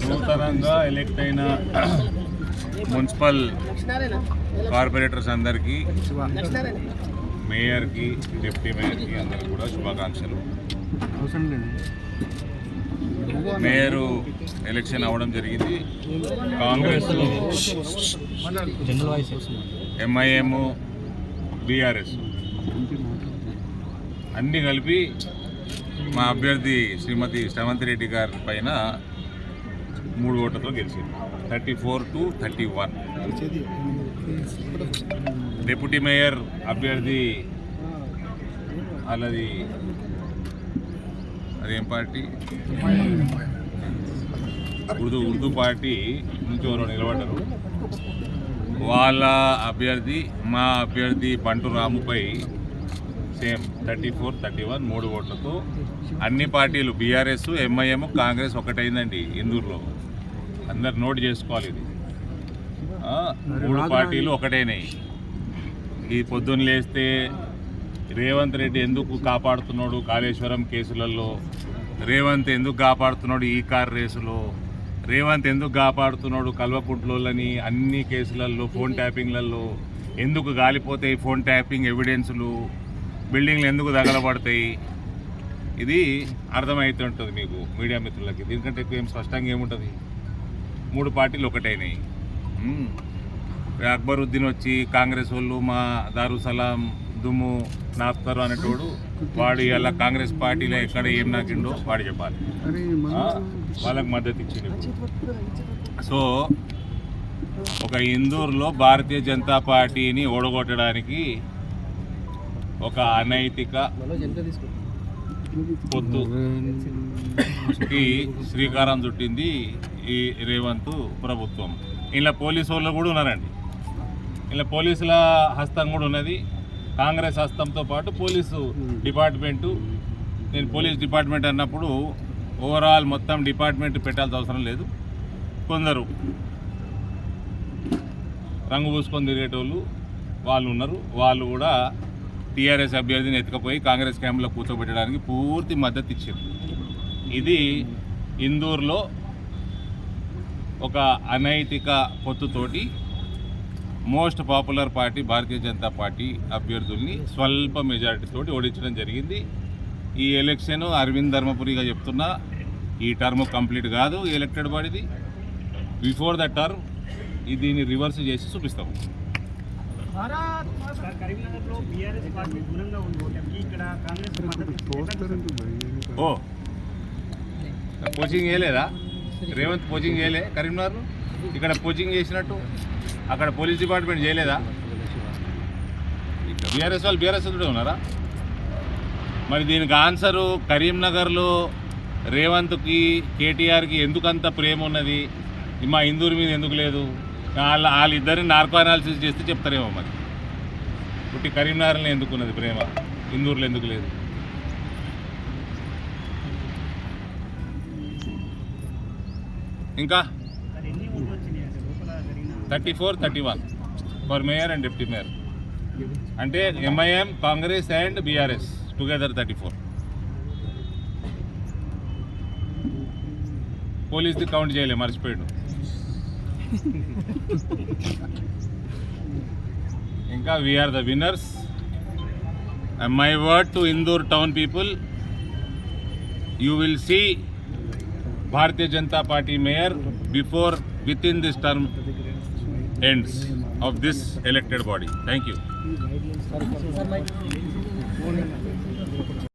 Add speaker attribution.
Speaker 1: నూతనంగా ఎలక్ట్ అయిన municipal corporators అందరికీ, మేయర్కి, డిప్యూటీ మేయర్కి అందరికీ కూడా శుభాకాంక్షలు. మేయరు ఎలక్షన్ అవ్వడం జరిగింది. కాంగ్రెస్, ఎంఐఎం, బీఆర్ఎస్ అన్నీ కలిపి మా అభ్యర్థి శ్రీమతి శ్రవంతి రెడ్డి గారి పైన 3 ఓట్లతో గెలిచింది. 34-31. డిప్యూటీ మేయర్ అభ్యర్థి అదేం పార్టీ, ఉర్దూ పార్టీ నుంచి ఎవరో నిలబడ్డారు. వాళ్ళ అభ్యర్థి, మా అభ్యర్థి బంటు రాముపై సేమ్ 34-31 3 ఓట్లతో అన్ని పార్టీలు బీఆర్ఎస్, ఎంఐఎం, కాంగ్రెస్ ఒకటైందండి ఇందూరులో. అందరు నోట్ చేసుకోవాలి. ఇది 3 పార్టీలు ఒకటైనాయి. ఈ పొద్దున్న లేస్తే రేవంత్ రెడ్డి ఎందుకు కాపాడుతున్నాడు కాళేశ్వరం కేసులలో, రేవంత్ ఎందుకు కాపాడుతున్నాడు ఈ కార్ రేసులో, రేవంత్ ఎందుకు కాపాడుతున్నాడు కల్వకుంట్లోని అన్ని కేసులలో, ఫోన్ ట్యాపింగ్లలో ఎందుకు గాలిపోతాయి ఫోన్ ట్యాపింగ్ ఎవిడెన్సులు, బిల్డింగ్లు ఎందుకు తగలబడతాయి, ఇది అర్థమవుతుంటుంది మీకు మీడియా మిత్రులకి. దీనికంటే ఎక్కువ ఏం స్పష్టంగా ఏముంటుంది. 3 పార్టీలు ఒకటైనాయి. అక్బరుద్దీన్ వచ్చి కాంగ్రెస్ వాళ్ళు మా దారుసలాం దుమ్ము నాపుతారు అనేటోడు, వాడు ఇలా కాంగ్రెస్ పార్టీలో ఎక్కడ ఏం నాకిండో వాడు చెప్పాలి. వాళ్ళకి మద్దతు ఇచ్చింది. సో ఒక ఇందూరులో భారతీయ జనతా పార్టీని ఓడగొట్టడానికి ఒక అనైతిక పొత్తుకి శ్రీకారం చుట్టింది ఈ రేవంత్ ప్రభుత్వం. ఇలా పోలీసు వాళ్ళు కూడా ఉన్నారండి. ఇలా పోలీసుల హస్తం కూడా ఉన్నది. కాంగ్రెస్ హస్తంతో పాటు పోలీసు డిపార్ట్మెంటు. నేను పోలీస్ డిపార్ట్మెంట్ అన్నప్పుడు ఓవరాల్ మొత్తం డిపార్ట్మెంట్ పెట్టాల్సిన అవసరం లేదు. కొందరు రంగు పూసుకొని తిరిగేటోళ్ళు వాళ్ళు ఉన్నారు. వాళ్ళు కూడా టీఆర్ఎస్ అభ్యర్థిని ఎత్తుకపోయి కాంగ్రెస్ క్యాంపులో కూర్చోబెట్టడానికి పూర్తి మద్దతు ఇచ్చారు. ఇది ఇందూరులో ఒక అనైతిక పొత్తుతోటి most popular party Bharatiya Janata party అభ్యర్థుల్ని స్వల్ప మెజారిటీతోటి ఓడించడం జరిగింది. ఈ ఎలక్షన్ అరవింద్ ధర్మపురిగా చెప్తున్నా, ఈ టర్మ్ కంప్లీట్ కాదు ఎలక్టెడ్ బాడీది. బిఫోర్ ద టర్మ్ దీన్ని రివర్స్ చేసి చూపిస్తాము. ఓ కోచింగ్ చేయలేదా రేవంత్? కోచింగ్ చేయలే కరీంనగర్లో? ఇక్కడ కోచింగ్ చేసినట్టు అక్కడ పోలీస్ డిపార్ట్మెంట్ చేయలేదా? ఇక్కడ బీఆర్ఎస్ వాళ్ళు బీఆర్ఎస్ కూడా ఉన్నారా? మరి దీనికి ఆన్సరు కరీంనగర్లో రేవంత్కి, కేటీఆర్కి ఎందుకంత ప్రేమ ఉన్నది, మా ఇందూరు మీద ఎందుకు లేదు? వాళ్ళిద్దరిని నార్కో అనాలిసిస్ చేస్తే చెప్తారేమో. మరి పుట్టి కరీంనగర్లో ఎందుకు ఉన్నది ప్రేమ, ఇందూరులో ఎందుకు లేదు? ఇంకా 34-31 for mayor and deputy mayor. అంటే MIM, Congress and BRS together 34. పోలీస్ది కౌంట్ చేయలే, మర్చిపోయాడు. ఇంకా we are the winners. My word to Indur town people, you will see Bharatiya Janata Party mayor within this term ends of this elected body. Thank you.